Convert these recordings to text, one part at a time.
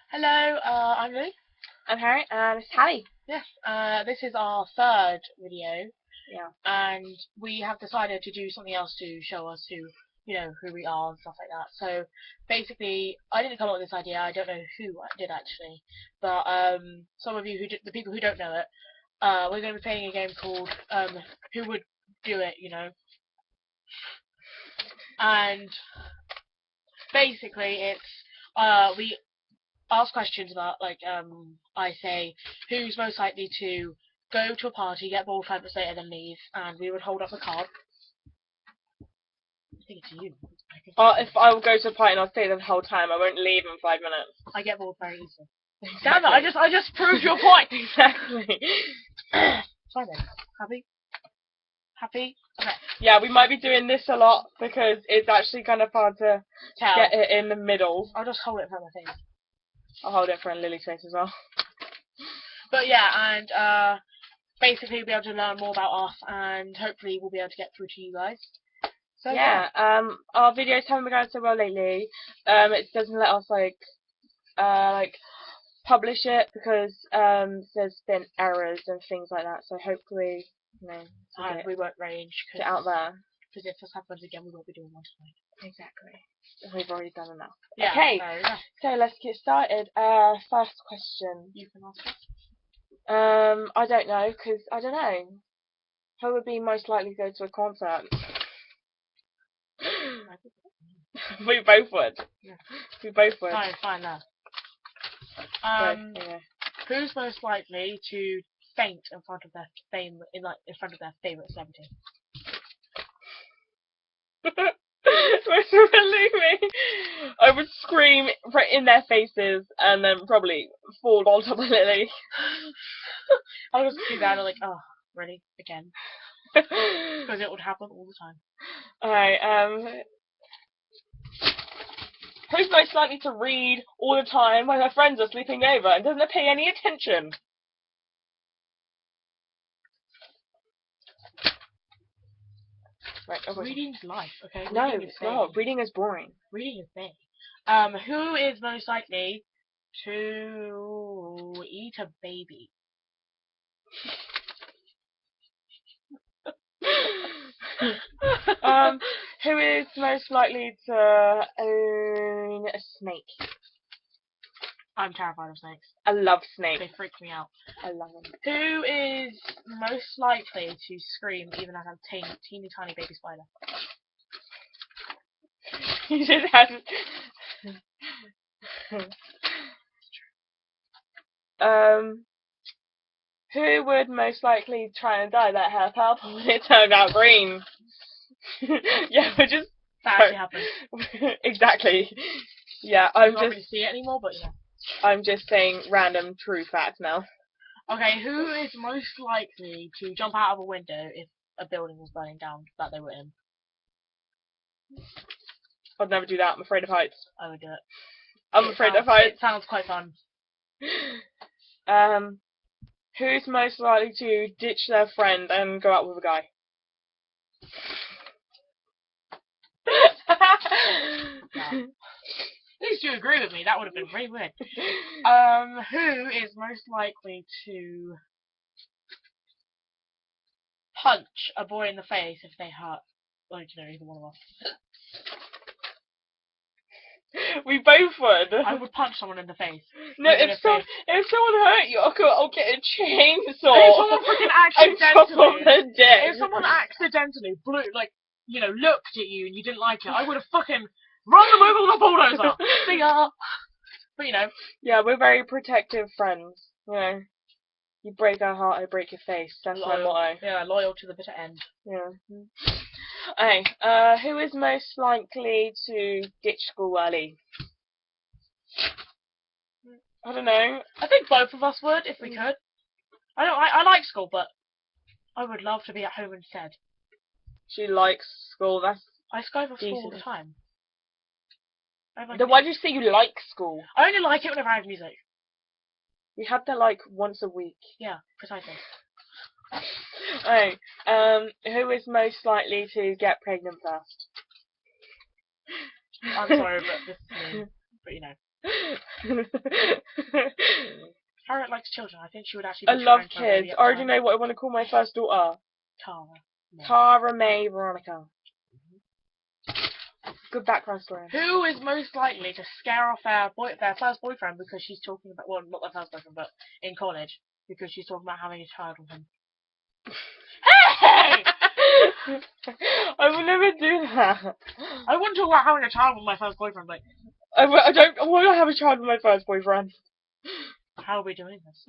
Hello, I'm Lily. I'm Harry, and it's Hallie. Yes, this is our third video, Yeah. and we have decided to do something else to show us who we are and stuff like that. So basically, I didn't come up with this idea. I don't know who did actually, but some of you the people who don't know it, we're going to be playing a game called Who Would Do It, and basically we ask questions about I say who's most likely to go to a party, get bored 5 minutes later, then leave, and we would hold up a card. I think it's you. If I will go to a party and I'll stay there the whole time, I won't leave in 5 minutes. I get bored very easily. Damn it! I just proved your point. Exactly. Fine then. Happy? Happy? Okay. Yeah, we might be doing this a lot because it's actually kind of hard to Tell. get it in the middle. I'll just hold it in front of my face. I'll hold it for Lily's face as well. But yeah, and basically we'll be able to learn more about us, and hopefully we'll be able to get through to you guys. So yeah, our videos haven't been going so well lately. It doesn't let us publish it because there's been errors and things like that. So hopefully, and we won't range get out there. Because if this happens again, we won't be doing one tonight. Exactly. We've already done enough. Yeah, okay, yeah. So let's get started. First question. You can ask us. I don't know, because I don't know. Who would be most likely to go to a concert? We both would. Yeah. We both would. Fine now. Who's most likely to faint in front of their favourite celebrity? Believe me, I would scream right in their faces and then probably fall on top of Lily. I would just be there like, oh, really? Again? Because it would happen all the time. Alright, who's most likely to read all the time when her friends are sleeping over and doesn't pay any attention? Right, Reading's life, okay? No, it's not. Reading is boring. Reading is big. Who is most likely to eat a baby? Who is most likely to own a snake? I'm terrified of snakes. I love snakes. They freak me out. I love them. Who is most likely to scream even at a teeny tiny baby spider? You just had who would most likely try and dye that hair purple when it turned out green? Yeah, we just that actually happened. Exactly. Yeah, I'm not really see it anymore, but yeah. I'm just saying random true facts now. Okay, who is most likely to jump out of a window if a building was burning down that they were in? I'd never do that. I'm afraid of heights. I would do it. I'm afraid of heights. It sounds quite fun. Who's most likely to ditch their friend and go out with a guy? Yeah. At least you agree with me. That would have been very weird. Who is most likely to punch a boy in the face if they hurt? Well, either one of us. We both would. I would punch someone in the face. No, if someone hurt you, I'll get a chainsaw. If someone freaking if someone accidentally looked at you and you didn't like it, I would have fucking run them over with a bulldozer. See ya. But yeah, we're very protective friends. You break our heart, I break your face. That's my motto. Yeah, loyal to the bitter end. Yeah. Okay, who is most likely to ditch school early? I don't know. I think both of us would, if we could. I like school, but I would love to be at home instead. She likes school, I go for school all the time. Then why do you say you like school? I only like it whenever I have music. We have that once a week. Yeah, precisely. Oh, who is most likely to get pregnant first? I'm sorry, but this is me. But Harriet likes children. I think she would actually be I love trying for a baby kids. at I the already time. know what I want to call my first daughter. Tara. No. Tara May Veronica. Good background story. Who is most likely to scare off their first boyfriend because she's talking about, well, not their first boyfriend, but in college, because she's talking about having a child with him? Hey! I will never do that. I wouldn't talk about having a child with my first boyfriend, but I want to have a child with my first boyfriend. how are we doing this?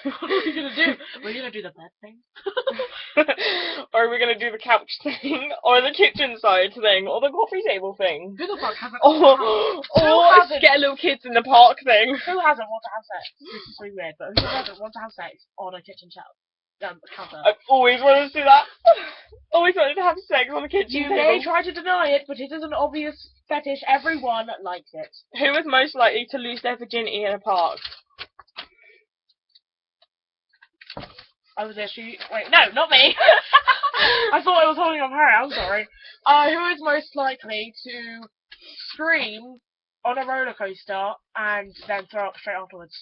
What are we gonna do? We're gonna do the bed thing? Or are we going to do the couch thing? Or the kitchen side thing? Or the coffee table thing? Who the fuck hasn't? Or get little kids in the park thing? Who hasn't want to have sex? This is so weird, but who doesn't want to have sex on a kitchen counter? I've always wanted to do that. Always wanted to have sex on a kitchen You table. may try to deny it, but it is an obvious fetish. Everyone likes it. Who is most likely to lose their virginity in a park? I was actually wait, no, not me. I thought I was holding on her. I'm sorry. Who is most likely to scream on a roller coaster and then throw up straight afterwards?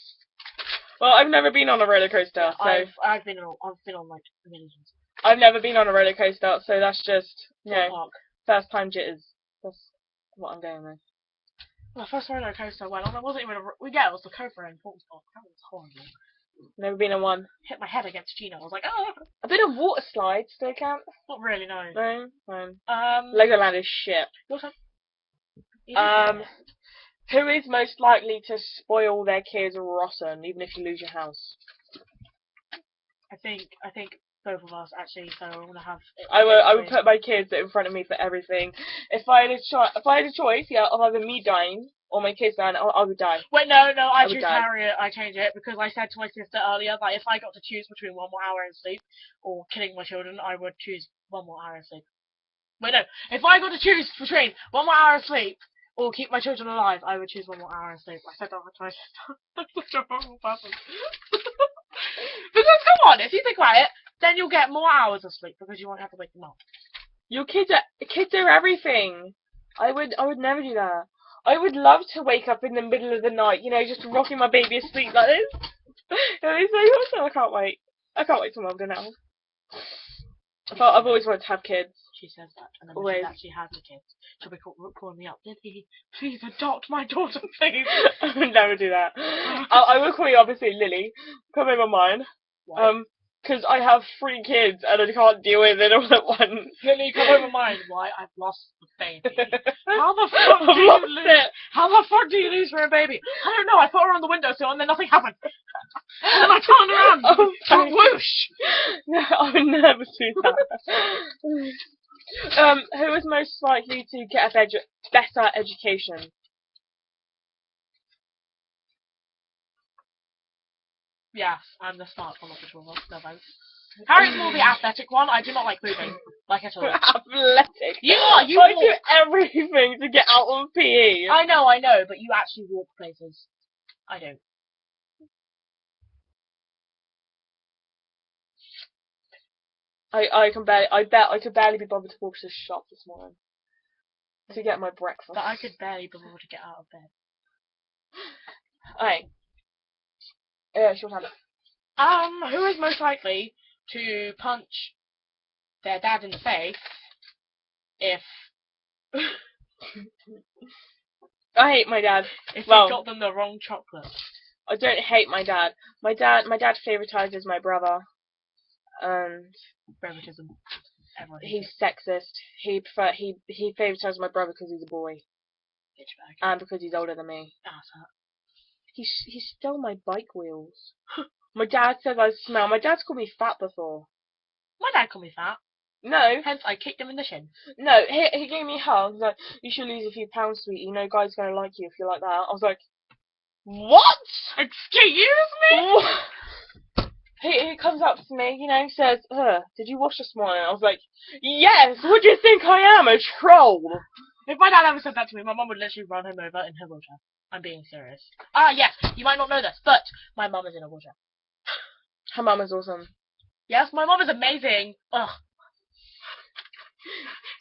Well, I've never been on a roller coaster, so I've been on like millions. I've never been on a roller coaster, so that's just Park. first time jitters. That's what I'm going with. My first roller coaster went on. It wasn't even it was the Cobra in Portsmouth Park. That was horrible. Never been on one. Hit my head against Gina. I was like, oh. A bit of water slide still count? Not really, no. No, fine. Legoland is shit. Your turn. Who is most likely to spoil their kids rotten, even if you lose your house? I think both of us actually. So I want to have. I would put my kids in front of me for everything. If I had a choice, yeah, of either me dying or my kids dying, I would die. Wait, no, I choose Harriet. I changed it because I said to my sister earlier that if I got to choose between 1 more hour of sleep or killing my children, I would choose 1 more hour of sleep. Wait, no, if I got to choose between 1 more hour of sleep or keep my children alive, I would choose 1 more hour of sleep. I said that to my sister. I'm such a horrible person. Because come on, if you think about it, then you'll get more hours of sleep because you won't have to wake them up. Your kids are everything. I would never do that. I would love to wake up in the middle of the night, just rocking my baby asleep like this. And it's like, I can't wait. I can't wait till I'm done now. I've always wanted to have kids. She says that, and then when she actually has the kids, she'll be calling me up. Lily, please adopt my daughter, please. I would never do that. I will call you obviously Lily. Come over mine. Why? Because I have 3 kids and I can't deal with it all at once. Lily, come over mine. Why? I've lost the baby. How the fuck do you lose? How the fuck do you lose for a baby? I don't know. I put her on the windowsill and then nothing happened. And then I turned around. And whoosh! No, I would never do that. Who is most likely to get a better education? Yes, I'm the smart one of the two of us. No thanks. Harriet's more the athletic one. I do not like moving. Like at all. Athletic. You are. You I walk. do everything to get out of PE. I know, but you actually walk places. I don't. I bet I could barely be bothered to walk to the shop this morning to get my breakfast. But I could barely be able to get out of bed. Alright. Short hand. Who is most likely to punch their dad in the face if I hate my dad. if you got them the wrong chocolate? I don't hate my dad. My dad favoritizes my brother. And favoritism. He's sexist. He favoritizes my brother because he's a boy. Bitch bag. And because he's older than me. Asshat. He stole my bike wheels. My dad says I smell. My dad's called me fat before. My dad called me fat. No. Hence, I kicked him in the shin. No, he gave me a hug. He's like, you should lose a few pounds, sweetie. Guys gonna like you if you're like that. I was like, what? Excuse me? He comes up to me, says, did you wash this morning? I was like, yes, what do you think I am, a troll? If my dad ever said that to me, my mum would literally run him over in her wheelchair. I'm being serious. Yes, you might not know this, but my mum is in a wheelchair. Her mum is awesome. Yes, my mum is amazing. Ugh.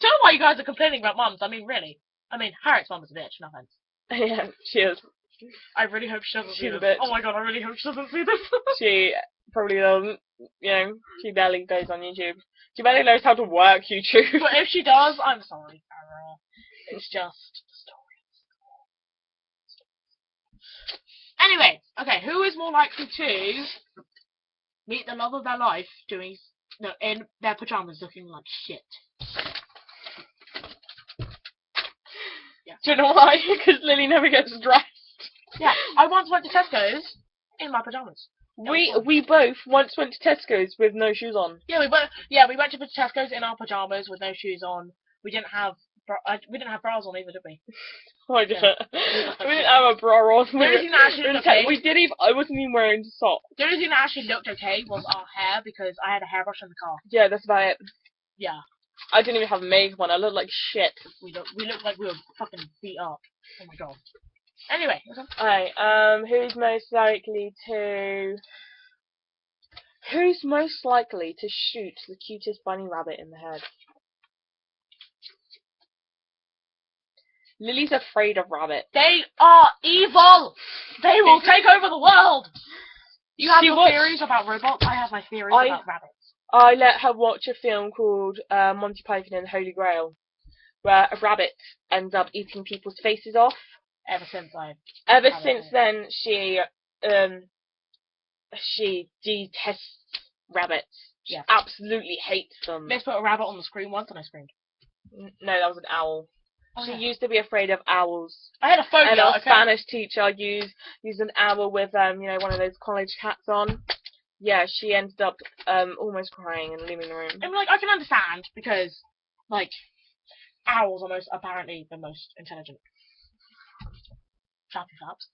Don't know why you guys are complaining about mums. I mean, really. I mean, Harriet's mum is a bitch, no offense. Yeah, she is. I really hope she doesn't see She's a this. bitch. Oh my god, I really hope she doesn't see this. She probably doesn't. You know, she barely goes on YouTube. She barely knows how to work YouTube. But if she does, I'm sorry, Sarah. It's just the story. Anyway, okay, who is more likely to meet the love of their life in their pajamas looking like shit? Yeah. Do you know why? Because Lily never gets dressed. Yeah, I once went to Tesco's in my pajamas. We both once went to Tesco's with no shoes on. Yeah, we went to Tesco's in our pajamas with no shoes on. We didn't have bras on either, did we? Oh, I didn't. Yeah. We didn't have a bra on. The only thing that actually looked okay. I wasn't even wearing socks. The only thing that actually looked okay was our hair because I had a hairbrush in the car. Yeah, that's about it. Yeah. I didn't even have makeup on. I looked like shit. We looked like we were fucking beat up. Oh my god. Anyway. Alright, who's most likely to shoot the cutest bunny rabbit in the head? Lily's afraid of rabbits. They are evil! They will take over the world! You have your theories about robots, I have my theories about rabbits. I let her watch a film called Monty Python and the Holy Grail, where a rabbit ends up eating people's faces off. Ever since then, she detests rabbits. She absolutely hates them. Let's put a rabbit on the screen once and I screamed. No, that was an owl. Oh, she used to be afraid of owls. I had a phobia. And our Spanish teacher used an owl with one of those college hats on. Yeah, she ended up almost crying and leaving the room. I mean, I can understand because owls are apparently the most intelligent. Flappy Flaps.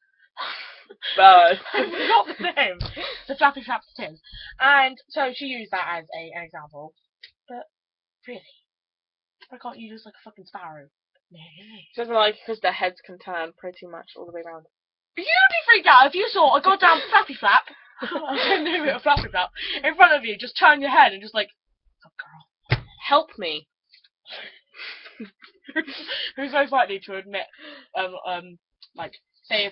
Bird. I forgot the name. The Flappy Flaps it is. And so she used that as an example. But really, why can't you just a fucking sparrow? She doesn't like because their heads can turn pretty much all the way around. You'd be freaked out if you saw a goddamn Flappy Flap. I knew it, a Flappy Flap in front of you. Just turn your head and just oh girl, help me. Who's most likely to admit, say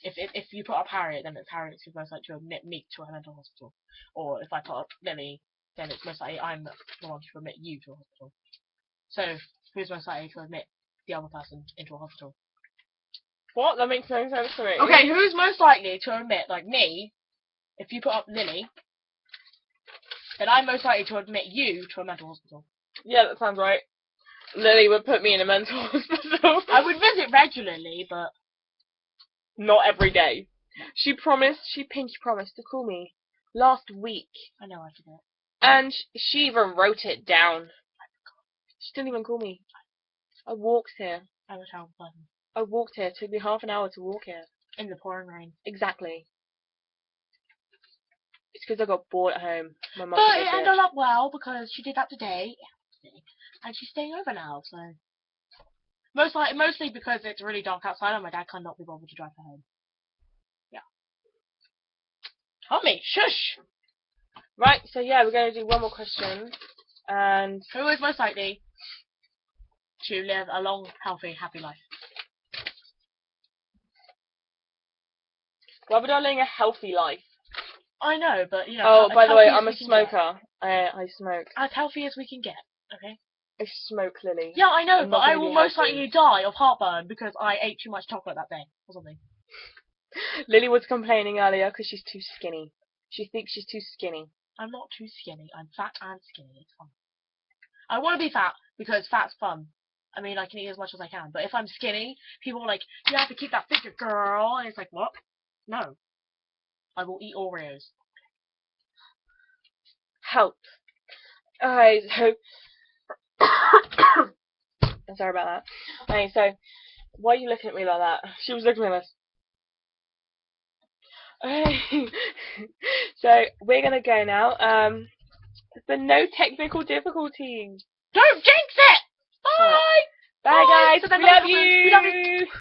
if you put up Harriet, then it's Harriet who's most likely to admit me to a mental hospital, or if I put up Lily, then it's most likely I'm the one to admit you to a hospital. So who's most likely to admit the other person into a hospital? What? That makes no sense to me. Okay, who's most likely to admit, me, if you put up Lily, then I'm most likely to admit you to a mental hospital. Yeah, that sounds right. Lily would put me in a mental hospital. I would visit regularly, but not every day. She pinky promised to call me last week. I know I forget. And she even wrote it down. She didn't even call me. I walked here. I was how pleasant. I walked here. It took me half an hour to walk here. In the pouring rain. Exactly. It's because I got bored at home. My mum. But it ended up well because she did that today, and she's staying over now. So mostly because it's really dark outside and my dad cannot be bothered to drive her home. Yeah. Tommy, shush. Right. So yeah, we're going to do one more question. And who is most likely to live a long, healthy, happy life? Why would I live a healthy life? I know, but Oh, by the way, I'm a smoker. I smoke. As healthy as we can get, okay? I smoke, Lily. Yeah, I know, but I will most likely die of heartburn because I ate too much chocolate that day, or something. Lily was complaining earlier because she's too skinny. She thinks she's too skinny. I'm not too skinny. I'm fat and skinny. It's fun. I want to be fat because fat's fun. I mean, I can eat as much as I can. But if I'm skinny, people are like, you have to keep that figure, girl. And it's like, what? No. I will eat Oreos. Help. Alright, so... I'm sorry about that. Okay, so... Why are you looking at me like that? She was looking at us. Okay. So, we're gonna go now. But no technical difficulties. Don't jinx it! Bye! Bye guys, So we love you!